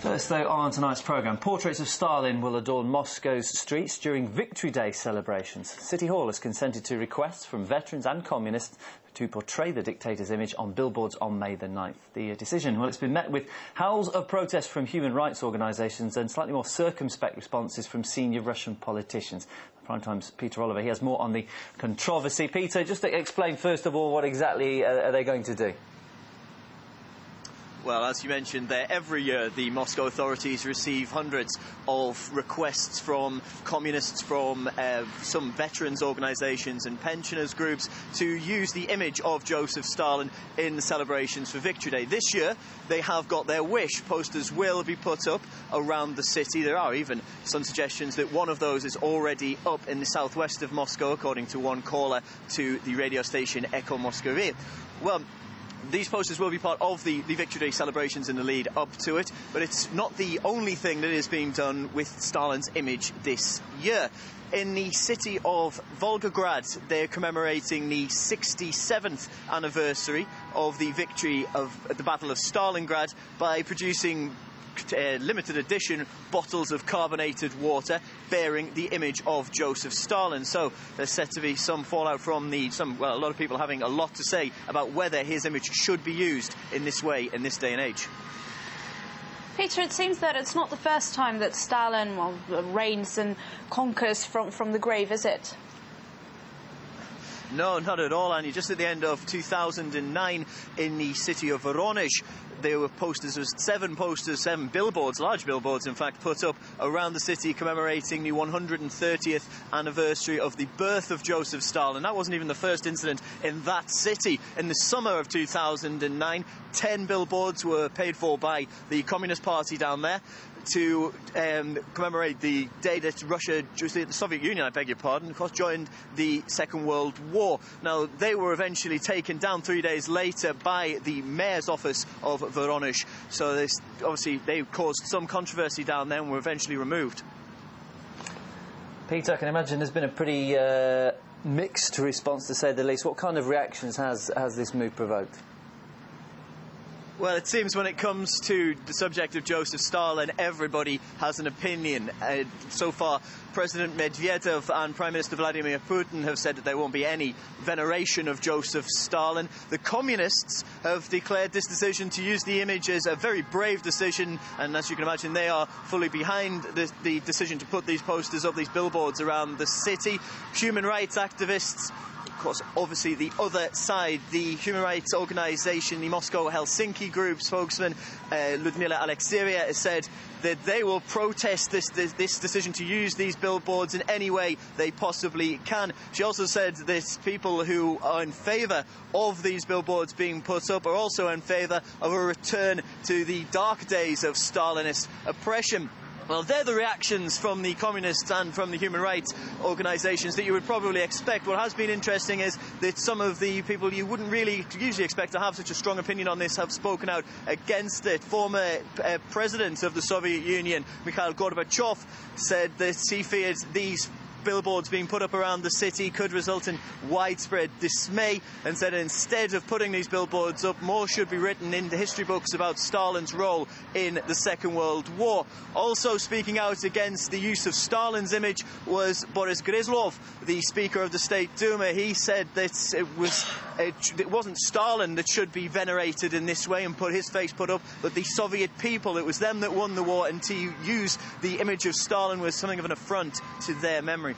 First, though, on tonight's programme, portraits of Stalin will adorn Moscow's streets during Victory Day celebrations. City Hall has consented to requests from veterans and communists to portray the dictator's image on billboards on May the 9th. The decision, well, it's been met with howls of protest from human rights organisations and slightly more circumspect responses from senior Russian politicians. Primetime's Peter Oliver, he has more on the controversy. Peter, just to explain first of all, what exactly are they going to do? Well, as you mentioned there, every year the Moscow authorities receive hundreds of requests from communists, from some veterans organisations and pensioners groups to use the image of Joseph Stalin in the celebrations for Victory Day. This year, they have got their wish. Posters will be put up around the city. There are even some suggestions that one of those is already up in the southwest of Moscow, according to one caller to the radio station Echo Moskvy. Well, these posters will be part of the Victory Day celebrations in the lead up to it, but it's not the only thing that is being done with Stalin's image this year. In the city of Volgograd, they're commemorating the 67th anniversary of the victory of the Battle of Stalingrad by producing limited edition bottles of carbonated water bearing the image of Joseph Stalin. So there's set to be some fallout from a lot of people having a lot to say about whether his image should be used in this way in this day and age. Peter, it seems that it's not the first time that Stalin reigns and conquers from the grave, is it? No, not at all, Annie. Just at the end of 2009 in the city of Voronezh, there were seven billboards, large billboards in fact, put up around the city commemorating the 130th anniversary of the birth of Joseph Stalin. That wasn't even the first incident in that city. In the summer of 2009, 10 billboards were paid for by the Communist Party down there to commemorate the day that the Soviet Union, I beg your pardon, of course, joined the Second World War. Now, they were eventually taken down 3 days later by the mayor's office of Voronezh. So they caused some controversy down there and were eventually removed. Peter, I can imagine there's been a pretty mixed response, to say the least. What kind of reactions has this move provoked? Well, it seems when it comes to the subject of Joseph Stalin, everybody has an opinion. So far, President Medvedev and Prime Minister Vladimir Putin have said that there won't be any veneration of Joseph Stalin. The communists have declared this decision to use the image as a very brave decision, and as you can imagine, they are fully behind the decision to put these posters up, these billboards around the city. Human rights activists, of course, obviously the other side, the human rights organisation, the Moscow Helsinki Group spokesman Ludmila Alexieva has said that they will protest this decision to use these billboards in any way they possibly can. She also said that people who are in favour of these billboards being put up are also in favour of a return to the dark days of Stalinist oppression. Well, they're the reactions from the communists and from the human rights organisations that you would probably expect. What has been interesting is that some of the people you wouldn't really usually expect to have such a strong opinion on this have spoken out against it. Former president of the Soviet Union, Mikhail Gorbachev, said that he feared these billboards being put up around the city could result in widespread dismay, and said instead of putting these billboards up, more should be written in the history books about Stalin's role in the Second World War. Also speaking out against the use of Stalin's image was Boris Gryzlov, the Speaker of the State Duma. He said that it wasn't Stalin that should be venerated in this way and his face put up, but the Soviet people. It was them that won the war, and to use the image of Stalin was something of an affront to their memory.